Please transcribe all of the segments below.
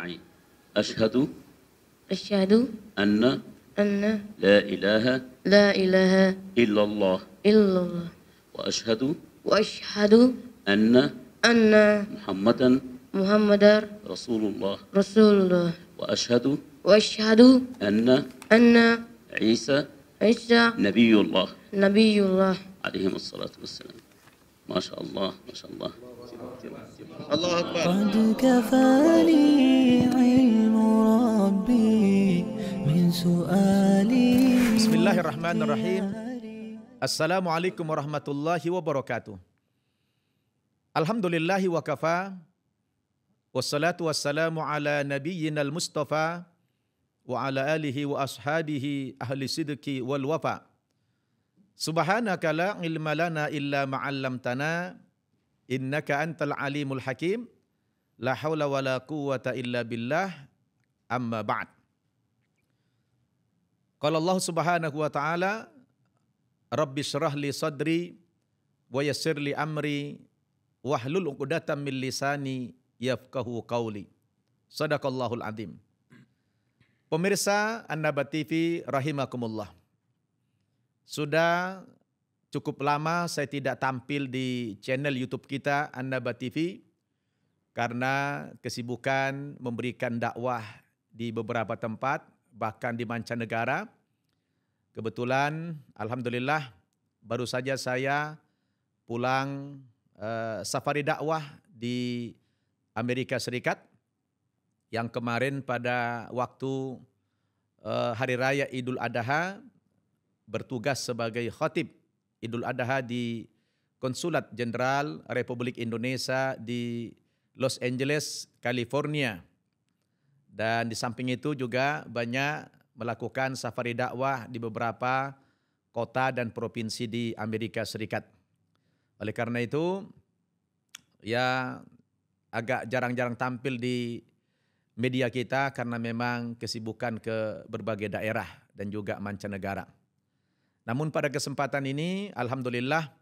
معي. أشهد أشهد أن أن لا إله لا إله إلا الله إلا الله وأشهد أن أن محمدا محمدا رسول الله رسول الله وأشهد أن عيسى عيسى نبي الله نبي الله عليهم الصلاة والسلام. ما شاء الله ما شاء الله. الله أكبر. قد كفاني علم ربي من سؤالي. بسم الله الرحمن الرحيم. Assalamualaikum warahmatullahi wabarakatuh. Alhamdulillahi wa kafa. Wassalatu wassalamu ala nabiyyinal mustafa wa ala alihi wa ashabihi ahli sidqi wal wafa. Subhanaka la ilma lana illa ma'allamtana innaka antal alimul hakim. La hawla wa la quwwata illa billah. Amma ba'd. Qala Allah subhanahu wa ta'ala, Rabbi syrah li sadri wa yassir li amri wahlul 'uqdatam min lisani yafqahu qawli. Shadaqallahul azim. Pemirsa An-Naba TV rahimakumullah. Sudah cukup lama saya tidak tampil di channel YouTube kita An-Naba TV karena kesibukan memberikan dakwah di beberapa tempat, bahkan di mancanegara. Kebetulan, alhamdulillah, baru saja saya pulang safari dakwah di Amerika Serikat yang kemarin pada waktu Hari Raya Idul Adha bertugas sebagai khatib Idul Adha di Konsulat Jenderal Republik Indonesia di Los Angeles, California. Dan di samping itu juga banyak melakukan safari dakwah di beberapa kota dan provinsi di Amerika Serikat. Oleh karena itu, ya agak jarang-jarang tampil di media kita karena memang kesibukan ke berbagai daerah dan juga mancanegara. Namun pada kesempatan ini, alhamdulillah,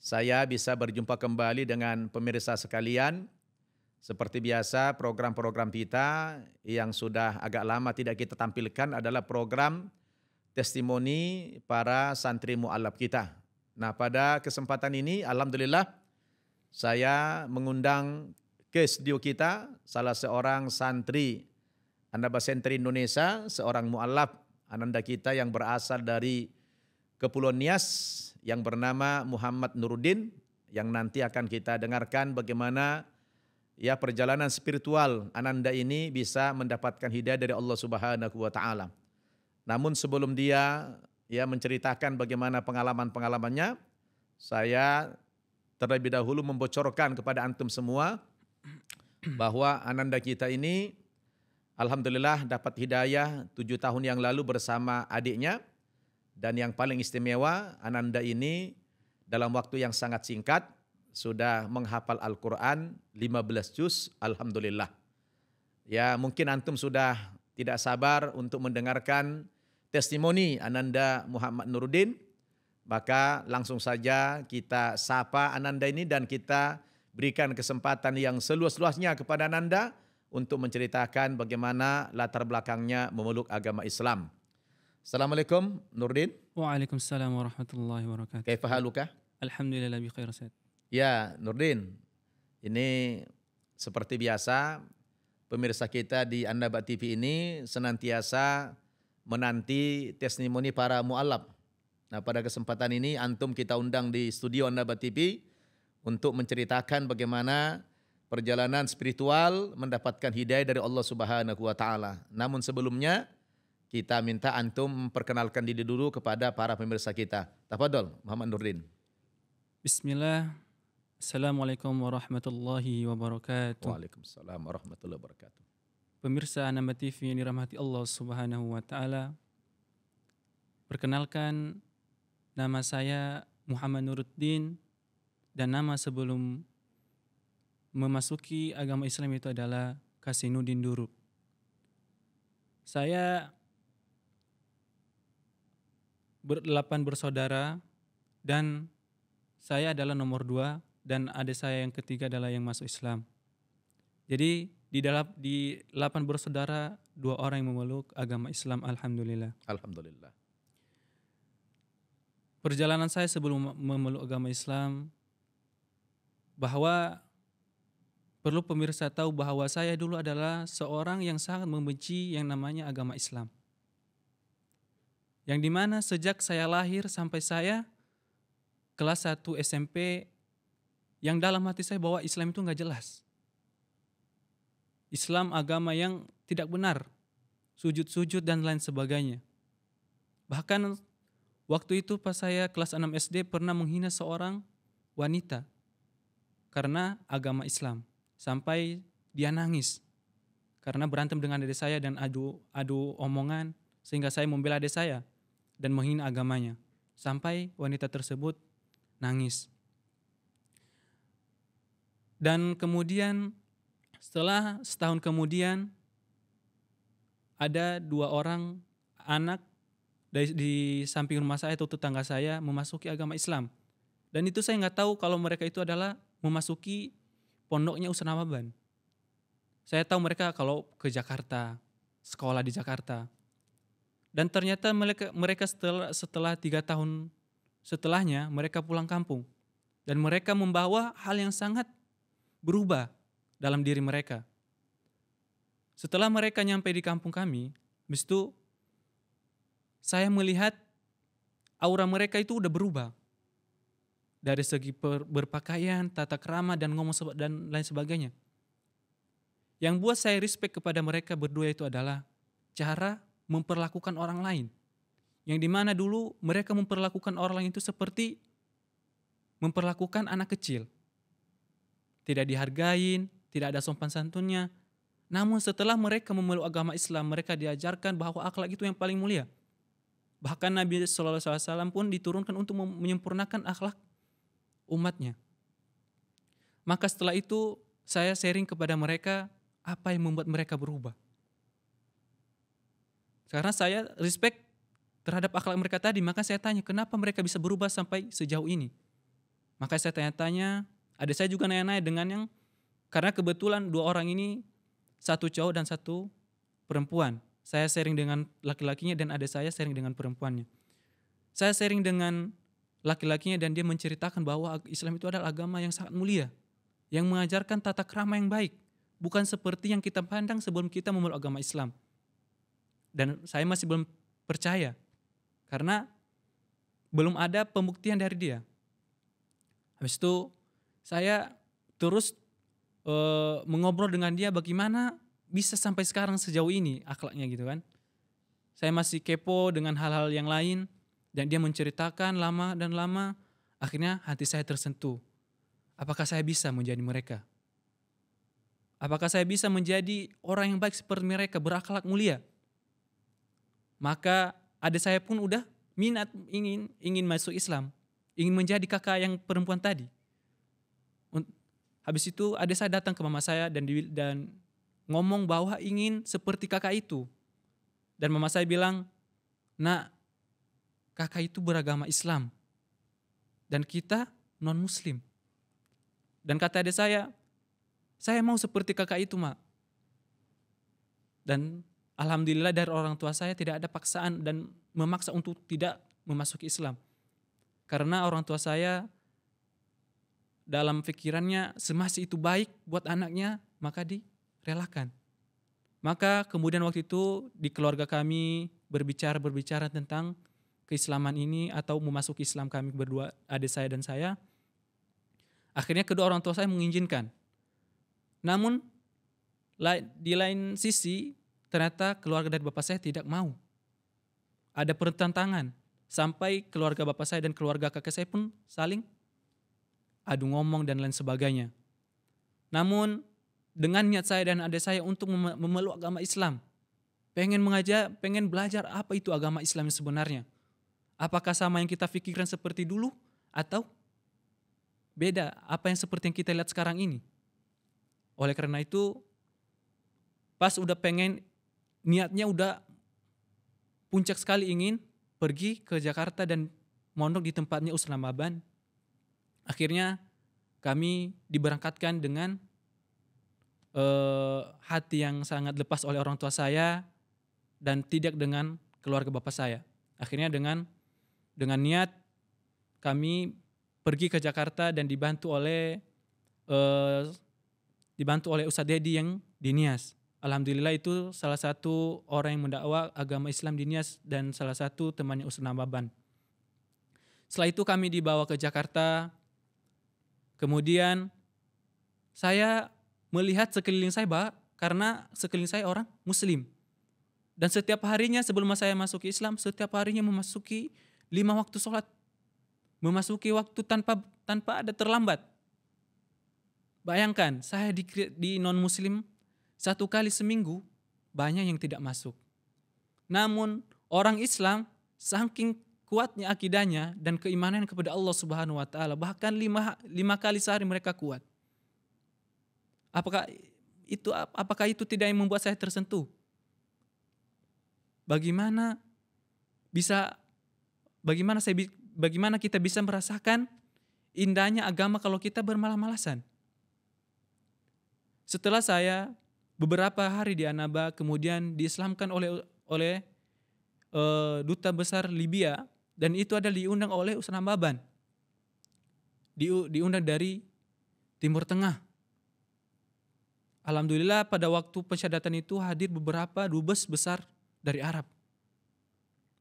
saya bisa berjumpa kembali dengan pemirsa sekalian. Seperti biasa, program-program kita yang sudah agak lama tidak kita tampilkan adalah program testimoni para santri mu'alaf kita. Nah, pada kesempatan ini, alhamdulillah, saya mengundang ke studio kita salah seorang santri An-Naba Center Indonesia, seorang mu'alaf ananda kita yang berasal dari Kepulauan Nias yang bernama Muhammad Nuruddin, yang nanti akan kita dengarkan bagaimana ya perjalanan spiritual ananda ini bisa mendapatkan hidayah dari Allah Subhanahu wa taala. Namun sebelum dia ya menceritakan bagaimana pengalaman-pengalamannya, saya terlebih dahulu membocorkan kepada antum semua bahwa ananda kita ini alhamdulillah dapat hidayah 7 tahun yang lalu bersama adiknya, dan yang paling istimewa ananda ini dalam waktu yang sangat singkat sudah menghafal Al-Quran 15 juz, alhamdulillah. Ya, mungkin antum sudah tidak sabar untuk mendengarkan testimoni ananda Muhammad Nuruddin, maka langsung saja kita sapa ananda ini dan kita berikan kesempatan yang seluas-luasnya kepada ananda untuk menceritakan bagaimana latar belakangnya memeluk agama Islam. Assalamualaikum Nuruddin. Waalaikumsalam warahmatullahi wabarakatuh. Kaifa haluka? Alhamdulillah bi khair Ustaz. Ya, Nuruddin, ini seperti biasa pemirsa kita di An-Naba TV ini senantiasa menanti testimoni para mu'alaf. Nah, pada kesempatan ini antum kita undang di studio An-Naba TV untuk menceritakan bagaimana perjalanan spiritual mendapatkan hidayah dari Allah Subhanahu wa taala. Namun sebelumnya kita minta antum memperkenalkan diri dulu kepada para pemirsa kita. Tafadhol Muhammad Nuruddin. Bismillah. Assalamualaikum warahmatullahi wabarakatuh. Waalaikumsalam warahmatullahi wabarakatuh. Pemirsa An-Naba TV yang dirahmati Allah Subhanahu wa taala. Perkenalkan, nama saya Muhammad Nuruddin dan nama sebelum memasuki agama Islam itu adalah Kasinuddin Durub. Saya berdelapan bersaudara dan saya adalah nomor 2 dan adik saya yang ketiga adalah yang masuk Islam. Jadi di 8 bersaudara 2 orang yang memeluk agama Islam, alhamdulillah. Alhamdulillah. Perjalanan saya sebelum memeluk agama Islam, bahwa perlu pemirsa tahu bahwa saya dulu adalah seorang yang sangat membenci yang namanya agama Islam. Yang dimana sejak saya lahir sampai saya kelas 1 SMP, yang dalam hati saya bahwa Islam itu nggak jelas. Islam agama yang tidak benar, sujud-sujud dan lain sebagainya. Bahkan waktu itu pas saya kelas 6 SD pernah menghina seorang wanita karena agama Islam. Sampai dia nangis karena berantem dengan adik saya dan adu omongan, sehingga saya membela adik saya dan menghina agamanya. Sampai wanita tersebut nangis. Dan kemudian setelah setahun kemudian ada 2 orang anak di samping rumah saya atau tetangga saya memasuki agama Islam. Dan itu saya nggak tahu kalau mereka itu adalah memasuki pondoknya Ustaz Nawaban. Saya tahu mereka kalau ke Jakarta, sekolah di Jakarta. Dan ternyata mereka setelah 3 tahun setelahnya mereka pulang kampung. Dan mereka membawa hal yang sangat berubah dalam diri mereka. Setelah mereka nyampe di kampung kami, habis itu saya melihat aura mereka itu udah berubah. Dari segi berpakaian, tata krama, dan ngomong dan lain sebagainya. Yang buat saya respect kepada mereka berdua itu adalah cara memperlakukan orang lain. Yang dimana dulu mereka memperlakukan orang lain itu seperti memperlakukan anak kecil. Tidak dihargain, tidak ada sopan santunnya. Namun setelah mereka memeluk agama Islam, mereka diajarkan bahwa akhlak itu yang paling mulia. Bahkan Nabi SAW pun diturunkan untuk menyempurnakan akhlak umatnya. Maka setelah itu saya sharing kepada mereka apa yang membuat mereka berubah. Karena saya respect terhadap akhlak mereka tadi, maka saya tanya kenapa mereka bisa berubah sampai sejauh ini. Maka saya tanya-tanya, ada saya juga nanya-nanya dengan yang, karena kebetulan 2 orang ini, 1 cowok dan 1 perempuan. Saya sharing dengan laki-lakinya dan ada saya sharing dengan perempuannya. Saya sharing dengan laki-lakinya dan dia menceritakan bahwa Islam itu adalah agama yang sangat mulia, yang mengajarkan tata krama yang baik, bukan seperti yang kita pandang sebelum kita memeluk agama Islam. Dan saya masih belum percaya karena belum ada pembuktian dari dia. Habis itu saya terus mengobrol dengan dia bagaimana bisa sampai sekarang sejauh ini akhlaknya gitu kan. Saya masih kepo dengan hal-hal yang lain dan dia menceritakan lama dan lama, akhirnya hati saya tersentuh. Apakah saya bisa menjadi mereka? Apakah saya bisa menjadi orang yang baik seperti mereka, berakhlak mulia? Maka adik saya pun udah minat ingin masuk Islam, ingin menjadi kakak yang perempuan tadi. Habis itu adik saya datang ke mama saya dan ngomong bahwa ingin seperti kakak itu. Dan mama saya bilang, "Nak, kakak itu beragama Islam dan kita non muslim." Dan kata adik saya mau seperti kakak itu, Mak. Dan alhamdulillah dari orang tua saya tidak ada paksaan dan memaksa untuk tidak memasuki Islam. Karena orang tua saya dalam pikirannya semasa itu baik buat anaknya, maka direlakan. Maka kemudian waktu itu di keluarga kami berbicara tentang keislaman ini atau memasuki Islam kami berdua, adik saya dan saya. Akhirnya kedua orang tua saya mengizinkan. Namun di lain sisi ternyata keluarga dari bapak saya tidak mau. Ada pertentangan sampai keluarga bapak saya dan keluarga kakek saya pun saling adu ngomong dan lain sebagainya. Namun dengan niat saya dan adik saya untuk memeluk agama Islam, pengen belajar apa itu agama Islam yang sebenarnya. Apakah sama yang kita pikirkan seperti dulu atau beda apa yang seperti yang kita lihat sekarang ini. Oleh karena itu pas udah pengen, niatnya udah puncak sekali ingin pergi ke Jakarta dan mondok di tempatnya Ustaz Nawaban. Akhirnya kami diberangkatkan dengan hati yang sangat lepas oleh orang tua saya dan tidak dengan keluarga bapak saya. Akhirnya dengan niat kami pergi ke Jakarta dan dibantu oleh Ustadz Dedi yang di Nias. Alhamdulillah itu salah satu orang yang mendakwah agama Islam di Nias dan salah satu temannya Ustadz Nababan. Setelah itu kami dibawa ke Jakarta. Kemudian saya melihat sekeliling saya, karena sekeliling saya orang Muslim. Dan setiap harinya sebelum saya masuk Islam, setiap harinya memasuki 5 waktu sholat. Memasuki waktu tanpa ada terlambat. Bayangkan, saya di non-Muslim 1 kali seminggu, banyak yang tidak masuk. Namun orang Islam saking kuatnya akidahnya dan keimanan kepada Allah Subhanahu wa taala, bahkan 5 kali sehari mereka kuat. Apakah itu tidak yang membuat saya tersentuh? Bagaimana kita bisa merasakan indahnya agama kalau kita bermalas-malasan? Setelah saya beberapa hari di Annaba, kemudian diislamkan oleh duta besar Libya, dan itu adalah diundang oleh Ustadz Nababan. Diundang dari Timur Tengah. Alhamdulillah pada waktu pensyahadatan itu hadir beberapa dubes besar dari Arab.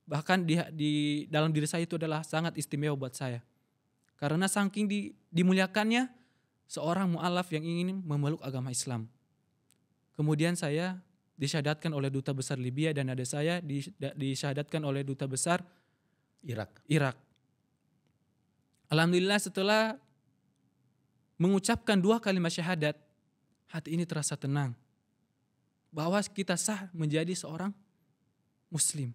Bahkan di dalam diri saya itu adalah sangat istimewa buat saya. Karena saking dimuliakannya seorang mu'alaf yang ingin memeluk agama Islam. Kemudian saya disyahadatkan oleh duta besar Libya dan adik saya disyahadatkan oleh duta besar Irak. Alhamdulillah setelah mengucapkan 2 kalimat syahadat, hati ini terasa tenang. Bahwa kita sah menjadi seorang Muslim.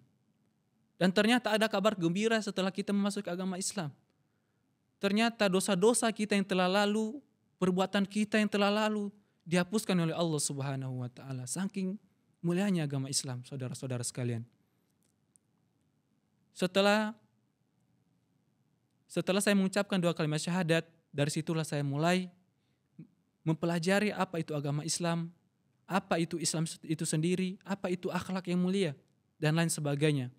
Dan ternyata ada kabar gembira setelah kita memasuki agama Islam. Ternyata dosa-dosa kita yang telah lalu, perbuatan kita yang telah lalu, dihapuskan oleh Allah Subhanahu wa taala. Saking mulianya agama Islam, saudara-saudara sekalian. Setelah saya mengucapkan 2 kalimat syahadat, dari situlah saya mulai mempelajari apa itu agama Islam, apa itu Islam itu sendiri, apa itu akhlak yang mulia, dan lain sebagainya.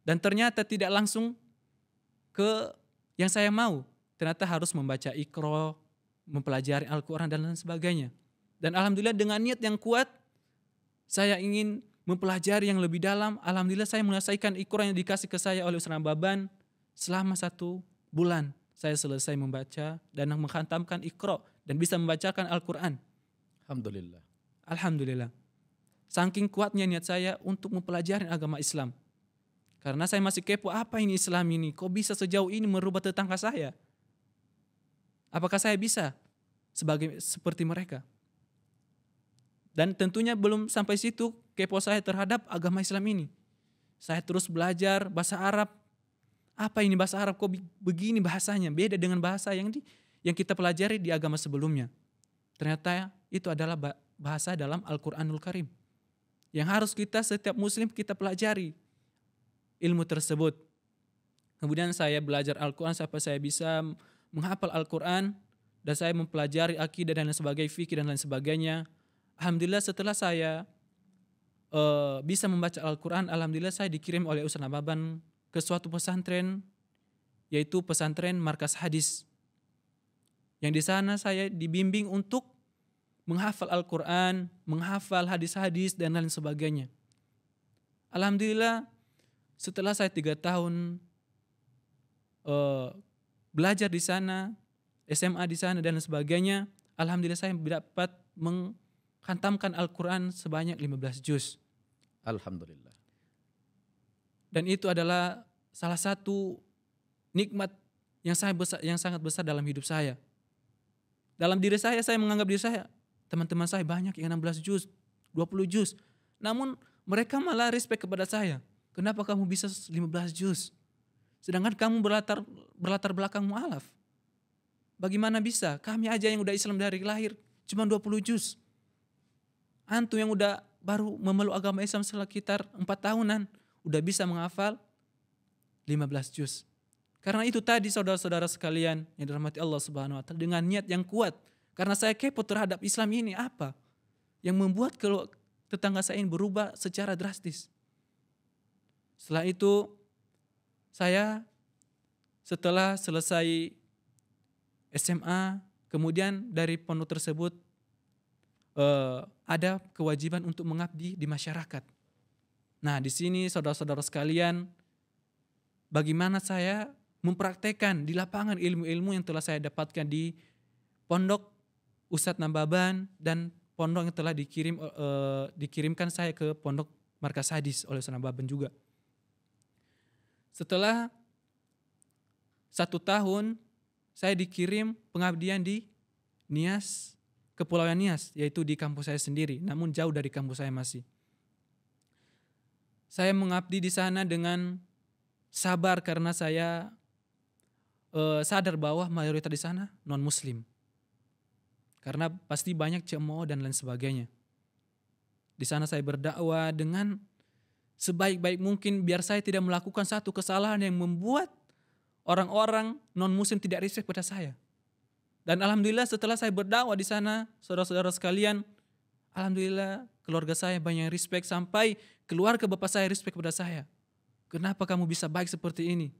Dan ternyata tidak langsung ke yang saya mau. Ternyata harus membaca Iqra, mempelajari Al-Quran dan lain sebagainya. Dan alhamdulillah dengan niat yang kuat, saya ingin mempelajari yang lebih dalam. Alhamdulillah saya menyelesaikan Iqra yang dikasih ke saya oleh Ustadz Nababan selama 1 bulan. Saya selesai membaca dan mengkhatamkan Iqra dan bisa membacakan Al-Quran. Alhamdulillah. Saking kuatnya niat saya untuk mempelajari agama Islam. Karena saya masih kepo, apa ini Islam ini? Kok bisa sejauh ini merubah tetangga saya? Apakah saya bisa seperti mereka? Dan tentunya belum sampai situ kepo saya terhadap agama Islam ini. Saya terus belajar bahasa Arab. Apa ini bahasa Arab? Kok begini bahasanya? Beda dengan bahasa yang kita pelajari di agama sebelumnya. Ternyata itu adalah bahasa dalam Al-Quranul Karim. Yang harus setiap Muslim kita pelajari ilmu tersebut. Kemudian saya belajar Al-Quran sampai saya bisa menghafal Al-Quran dan saya mempelajari akidah dan lain sebagainya, fikih dan lain sebagainya. Alhamdulillah setelah saya bisa membaca Al-Quran, alhamdulillah saya dikirim oleh Ustadz Nababan ke suatu pesantren, yaitu pesantren Markas Hadis. Yang di sana saya dibimbing untuk menghafal Al-Quran, menghafal hadis-hadis dan lain sebagainya. Alhamdulillah setelah saya 3 tahun belajar di sana, SMA di sana dan sebagainya, alhamdulillah saya dapat menghantamkan Al-Quran sebanyak 15 juz. Alhamdulillah. Dan itu adalah salah satu nikmat yang sangat besar dalam hidup saya. Dalam diri saya menganggap diri saya, teman-teman saya banyak yang 16 juz, 20 juz. Namun mereka malah respect kepada saya. Kenapa kamu bisa 15 juz? Sedangkan kamu berlatar belakang mu'alaf. Bagaimana bisa? Kami aja yang udah Islam dari lahir cuma 20 juz. Antum yang udah baru memeluk agama Islam sekitar 4 tahunan udah bisa menghafal 15 juz. Karena itu tadi saudara-saudara sekalian yang dirahmati Allah Subhanahu wa taala, dengan niat yang kuat, Karena saya kepo terhadap Islam ini apa yang membuat kalau tetangga saya ini berubah secara drastis. Setelah itu saya setelah selesai SMA, kemudian dari pondok tersebut ada kewajiban untuk mengabdi di masyarakat. Nah, di sini saudara-saudara sekalian, bagaimana saya mempraktekkan di lapangan ilmu-ilmu yang telah saya dapatkan di pondok Ustadz Nambaban dan pondok yang telah dikirimkan saya ke pondok Markas Hadis oleh Ustadz Nambaban juga. Setelah 1 tahun saya dikirim pengabdian di Nias, Kepulauan Nias, yaitu di kampus saya sendiri, namun jauh dari kampus saya masih. Saya mengabdi di sana dengan sabar karena saya sadar bahwa mayoritas di sana non-muslim. Karena pasti banyak cemooh dan lain sebagainya. Di sana saya berdakwah dengan sebaik-baik mungkin biar saya tidak melakukan satu kesalahan yang membuat orang-orang non-muslim tidak respect pada saya. Dan alhamdulillah setelah saya berdakwah di sana, saudara-saudara sekalian, alhamdulillah keluarga saya banyak yang respect sampai keluarga bapak saya respect pada saya. Kenapa kamu bisa baik seperti ini?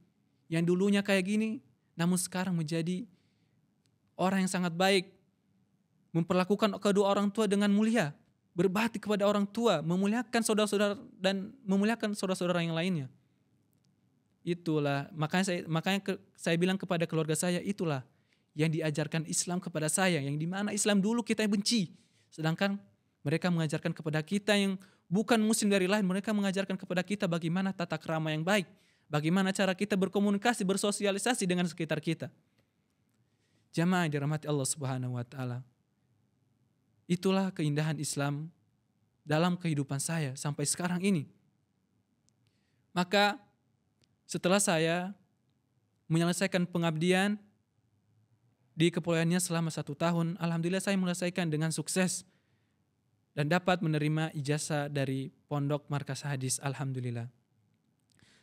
Yang dulunya kayak gini, namun sekarang menjadi orang yang sangat baik. Memperlakukan kedua orang tua dengan mulia. Berbakti kepada orang tua, memuliakan saudara-saudara dan memuliakan saudara-saudara yang lainnya. Itulah, makanya saya bilang kepada keluarga saya, itulah yang diajarkan Islam kepada saya, yang dimana Islam dulu kita benci. Sedangkan mereka mengajarkan kepada kita yang bukan muslim dari lain, mereka mengajarkan kepada kita bagaimana tata krama yang baik, bagaimana cara kita berkomunikasi, bersosialisasi dengan sekitar kita. Jamaah yang dirahmati Allah Subhanahu wa taala. Itulah keindahan Islam dalam kehidupan saya sampai sekarang ini. Maka setelah saya menyelesaikan pengabdian di Kepulauannya selama 1 tahun, alhamdulillah saya menyelesaikan dengan sukses dan dapat menerima ijazah dari Pondok Markas Hadis, alhamdulillah.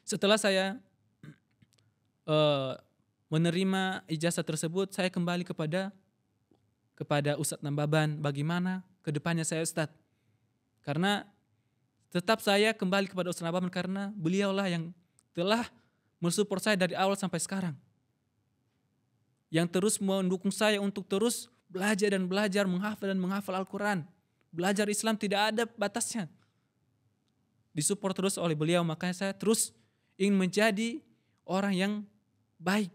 Setelah saya menerima ijazah tersebut, saya kembali kepada Ustadz Nambaban, bagaimana kedepannya saya Ustadz. Karena tetap saya kembali kepada Ustadz Nambaban karena beliaulah yang telah mensupport saya dari awal sampai sekarang. Yang terus mendukung saya untuk terus belajar dan belajar, menghafal Al-Quran. Belajar Islam tidak ada batasnya. Disupport terus oleh beliau, makanya saya terus ingin menjadi orang yang baik.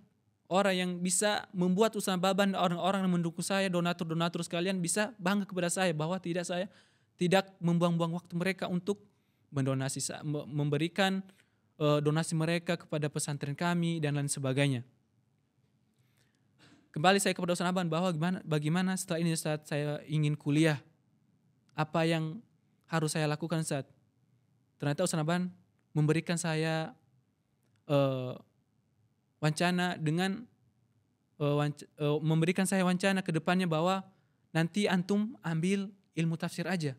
Orang yang bisa membuat usaha Baban, orang-orang yang mendukung saya, donatur-donatur sekalian bisa bangga kepada saya bahwa saya tidak membuang-buang waktu mereka untuk memberikan donasi mereka kepada pesantren kami dan lain sebagainya. Kembali saya kepada Ustaz Naban bahwa bagaimana setelah ini saat saya ingin kuliah, apa yang harus saya lakukan saat ternyata Ustaz Naban memberikan saya wancana dengan memberikan saya wancana ke depannya bahwa nanti antum ambil ilmu tafsir aja.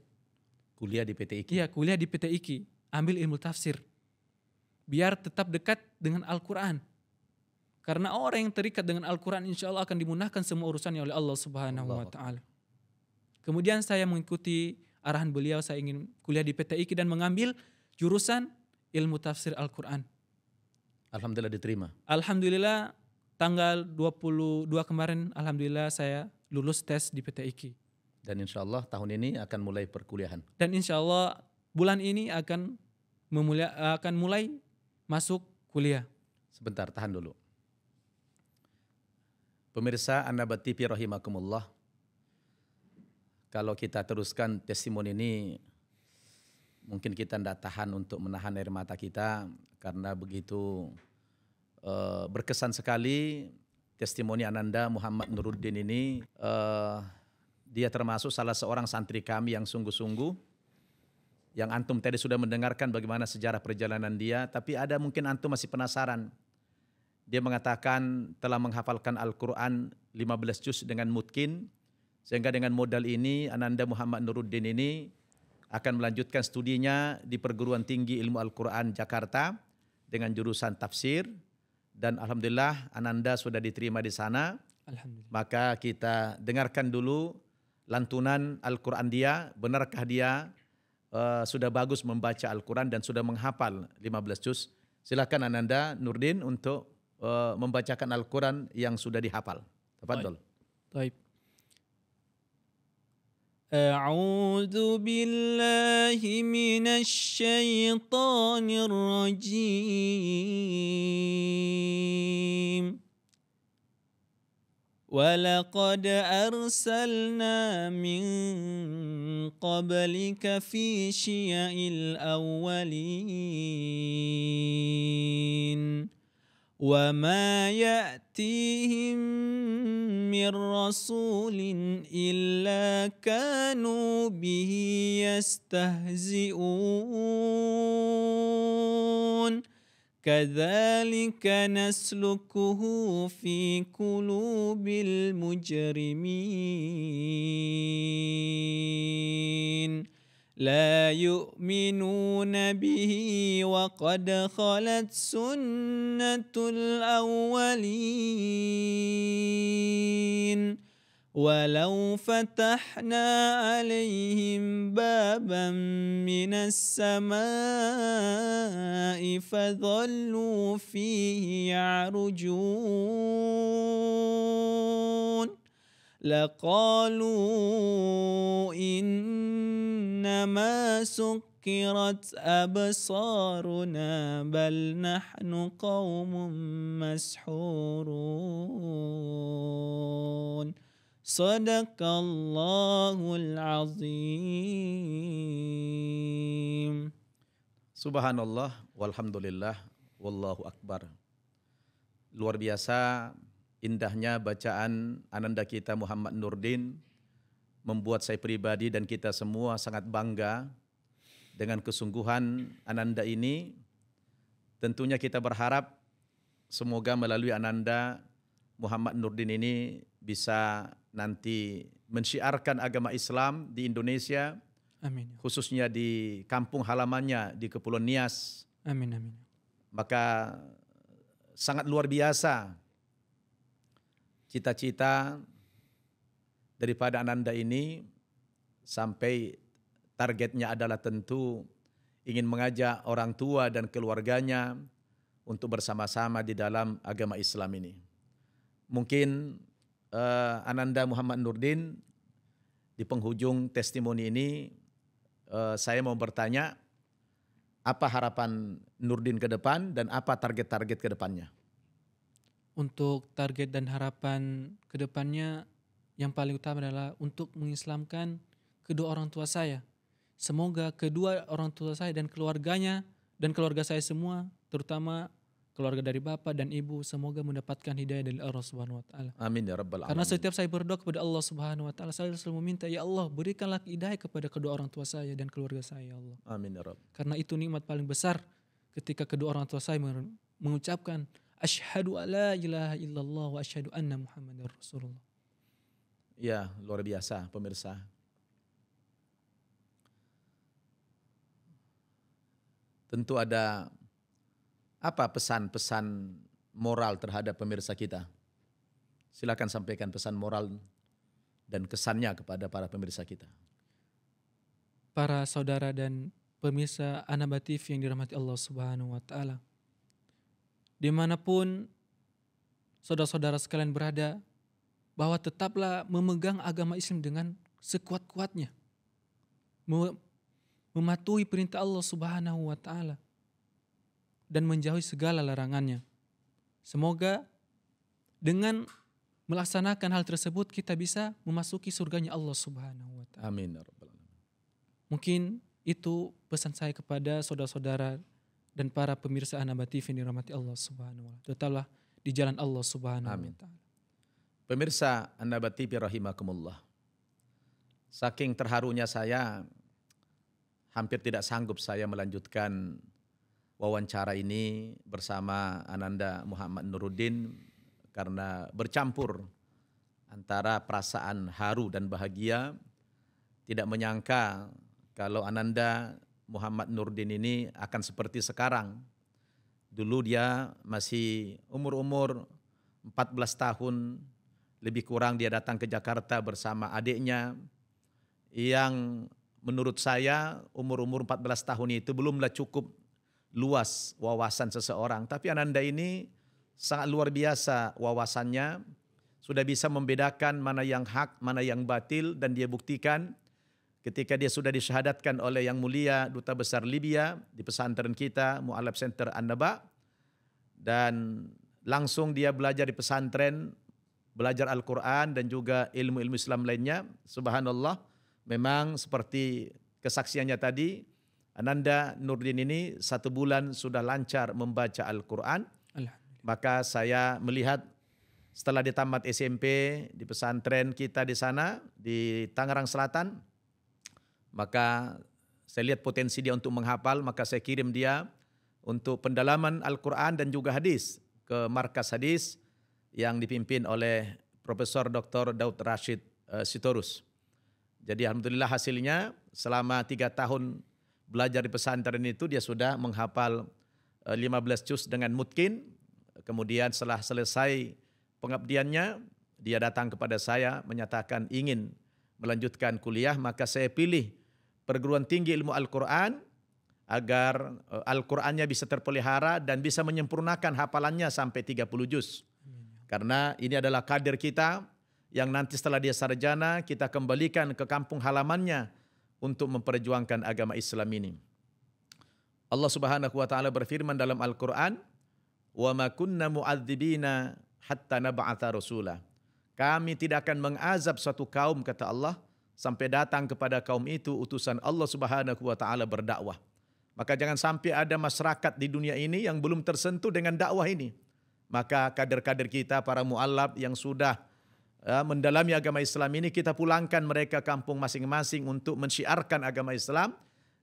Kuliah di PT IKI? Iya, kuliah di PT IKI, ambil ilmu tafsir. Biar tetap dekat dengan Al-Quran. Karena orang yang terikat dengan Al-Quran insya Allah akan dimudahkan semua urusannya oleh Allah Subhanahu wa ta'ala. Kemudian saya mengikuti arahan beliau, saya ingin kuliah di PT IKI dan mengambil jurusan ilmu tafsir Al-Quran. Alhamdulillah diterima? Alhamdulillah tanggal 22 kemarin alhamdulillah saya lulus tes di PT IKI. Dan insya Allah tahun ini akan mulai perkuliahan? Dan insya Allah bulan ini akan mulai masuk kuliah. Sebentar, tahan dulu. Pemirsa An-Naba TV rahimakumullah, kalau kita teruskan testimoni ini, mungkin kita tidak tahan untuk menahan air mata kita karena begitu berkesan sekali testimoni Ananda Muhammad Nuruddin ini. Dia termasuk salah seorang santri kami yang sungguh-sungguh, yang antum tadi sudah mendengarkan bagaimana sejarah perjalanan dia, tapi ada mungkin antum masih penasaran. Dia mengatakan telah menghafalkan Al-Quran 15 juz dengan mutkin, sehingga dengan modal ini Ananda Muhammad Nuruddin ini akan melanjutkan studinya di Perguruan Tinggi Ilmu Al-Quran Jakarta dengan jurusan tafsir. Dan alhamdulillah Ananda sudah diterima di sana Alhamdulillah. Maka kita dengarkan dulu lantunan Al-Quran dia. Benarkah dia sudah bagus membaca Al-Quran dan sudah menghafal 15 juz? Silakan Ananda Nurdin untuk membacakan Al-Quran yang sudah dihafal. Tafadhol. Baik. A'udzu billahi minasy syaithanir rajim. ولقد أرسلنا من قبلك في شيع الأولين وما يأتيهم من رسول إلا كانوا به يستهزئون كذلك نسلكه في قلوب المجرمين لا يؤمنون به وقد خلت سنة الأولين ولو فتحنا عليهم بابا من السماء فظلوا فيه يعرجون لقالوا إنما سكرت أبصارنا بل نحن قوم مسحورون Sadaqallahul azim. Subhanallah, walhamdulillah, wallahu akbar. Luar biasa indahnya bacaan Ananda kita Muhammad Nurdin, membuat saya pribadi dan kita semua sangat bangga dengan kesungguhan Ananda ini. Tentunya kita berharap semoga melalui Ananda Muhammad Nurdin ini bisa nanti mensyiarkan agama Islam di Indonesia, Amin. khususnya di kampung halamannya di Kepulauan Nias. Amin, amin. Maka sangat luar biasa cita-cita daripada Ananda ini, sampai targetnya adalah tentu ingin mengajak orang tua dan keluarganya untuk bersama-sama di dalam agama Islam ini. Mungkin Ananda Muhammad Nurdin, di penghujung testimoni ini saya mau bertanya, apa harapan Nurdin ke depan dan apa target-target ke depannya? Untuk target dan harapan ke depannya yang paling utama adalah untuk mengislamkan kedua orang tua saya. Semoga kedua orang tua saya dan keluarganya dan keluarga saya semua, terutama keluarga dari bapak dan ibu, semoga mendapatkan hidayah dari Allah Subhanahu wa taala. Amin ya rabbal alamin. Karena setiap saya berdoa kepada Allah Subhanahu wa taala, saya selalu meminta, ya Allah, berikanlah hidayah kepada kedua orang tua saya dan keluarga saya, ya Allah. Amin ya rabb. Karena itu nikmat paling besar ketika kedua orang tua saya mengucapkan asyhadu alla ilaha illallah wa asyhadu anna Muhammadar Rasulullah. Ya, luar biasa pemirsa. Tentu ada apa pesan-pesan moral terhadap pemirsa kita? Silakan sampaikan pesan moral dan kesannya kepada para pemirsa kita. Para saudara dan pemirsa Anaba TV yang dirahmati Allah Subhanahu wa taala. Dimanapun saudara-saudara sekalian berada, bahwa tetaplah memegang agama Islam dengan sekuat-kuatnya. Mematuhi perintah Allah Subhanahu wa taala dan menjauhi segala larangannya. Semoga dengan melaksanakan hal tersebut kita bisa memasuki surganya Allah Subhanahu wa taala. Amin ya rabbal alamin. Mungkin itu pesan saya kepada saudara-saudara dan para pemirsa Anaba TV yang dirahmati Allah Subhanahu wa taala. Tetaplah di jalan Allah Subhanahu wa taala. Pemirsa Anaba TV rahimakumullah. Saking terharunya saya, hampir tidak sanggup saya melanjutkan wawancara ini bersama Ananda Muhammad Nurdin karena bercampur antara perasaan haru dan bahagia. Tidak menyangka kalau Ananda Muhammad Nurdin ini akan seperti sekarang. Dulu dia masih umur-umur 14 tahun, lebih kurang dia datang ke Jakarta bersama adiknya yang menurut saya umur-umur 14 tahun itu belumlah cukup luas wawasan seseorang. Tapi Ananda ini sangat luar biasa wawasannya, sudah bisa membedakan mana yang hak, mana yang batil, dan dia buktikan ketika dia sudah disyahadatkan oleh Yang Mulia Duta Besar Libya di pesantren kita, Mu'allaf Center An-Naba, dan langsung dia belajar di pesantren, belajar Al-Quran dan juga ilmu-ilmu Islam lainnya. Subhanallah, memang seperti kesaksiannya tadi, Ananda Nurdin ini 1 bulan sudah lancar membaca Al-Quran. Maka saya melihat setelah ditamat SMP di pesantren kita di sana, di Tangerang Selatan, maka saya lihat potensi dia untuk menghafal, maka saya kirim dia untuk pendalaman Al-Quran dan juga hadis ke markas hadis yang dipimpin oleh Profesor Dr. Daud Rashid Sitorus. Jadi alhamdulillah hasilnya selama 3 tahun belajar di pesantren itu dia sudah menghafal 15 juz dengan mutkin. Kemudian setelah selesai pengabdiannya, dia datang kepada saya menyatakan ingin melanjutkan kuliah, maka saya pilih perguruan tinggi ilmu Al-Quran agar Al-Qurannya bisa terpelihara dan bisa menyempurnakan hafalannya sampai 30 juz. Karena ini adalah kader kita yang nanti setelah dia sarjana kita kembalikan ke kampung halamannya untuk memperjuangkan agama Islam ini. Allah Subhanahu wa taala berfirman dalam Al-Quran, "Wa ma kunna mu'adzibina hatta nab'atha rasula." Kami tidak akan mengazab suatu kaum, kata Allah, sampai datang kepada kaum itu utusan Allah Subhanahu wa taala berdakwah. Maka jangan sampai ada masyarakat di dunia ini yang belum tersentuh dengan dakwah ini. Maka kader-kader kita, para mu'allaf yang sudah mendalami agama Islam ini, kita pulangkan mereka kampung masing-masing untuk mensyiarkan agama Islam,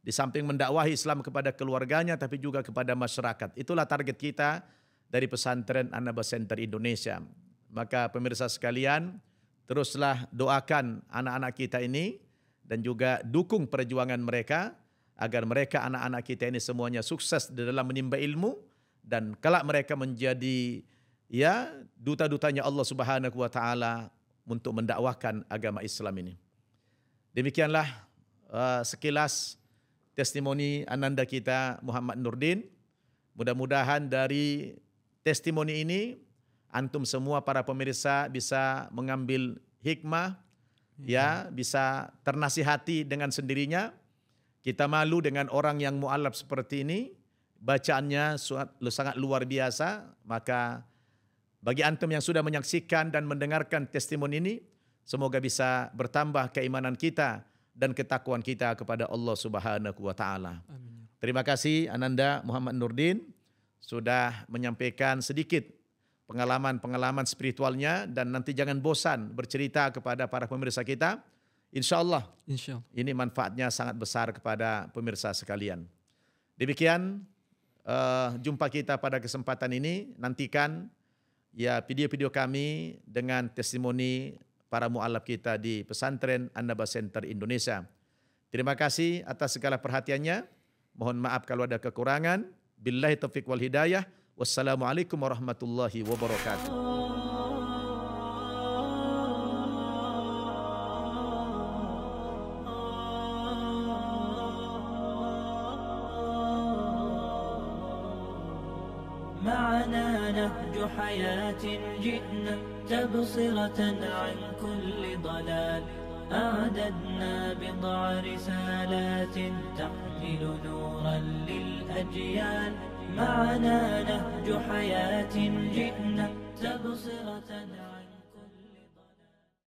di samping mendakwahi Islam kepada keluarganya tapi juga kepada masyarakat. Itulah target kita dari pesantren An-Naba Center Indonesia. Maka pemirsa sekalian, teruslah doakan anak-anak kita ini dan juga dukung perjuangan mereka agar mereka, anak-anak kita ini semuanya sukses di dalam menimba ilmu dan kelak mereka menjadi duta-dutanya Allah Subhanahu wa taala untuk mendakwahkan agama Islam ini. Demikianlah sekilas testimoni Ananda kita Muhammad Nurdin. Mudah-mudahan dari testimoni ini antum semua para pemirsa bisa mengambil hikmah, bisa ternasihati dengan sendirinya. Kita malu dengan orang yang mu'allaf seperti ini, bacaannya sangat luar biasa. Maka bagi antum yang sudah menyaksikan dan mendengarkan testimoni ini, semoga bisa bertambah keimanan kita dan ketakwaan kita kepada Allah Subhanahu wa taala. Terima kasih Ananda Muhammad Nurdin sudah menyampaikan sedikit pengalaman-pengalaman spiritualnya, dan nanti jangan bosan bercerita kepada para pemirsa kita. Insya Allah ini manfaatnya sangat besar kepada pemirsa sekalian. Demikian jumpa kita pada kesempatan ini. Nantikan video-video kami dengan testimoni para mu'allaf kita di pesantren An-Naba Center Indonesia. Terima kasih atas segala perhatiannya. Mohon maaf kalau ada kekurangan. Billahi taufiq wal hidayah. Wassalamualaikum warahmatullahi wabarakatuh. معنا نهج حياة جئنا تبصرة عن كل ضلال أعددنا بضع رسالات تحمل نورا للأجيال معنا نهج حياة جئنا تبصرة عن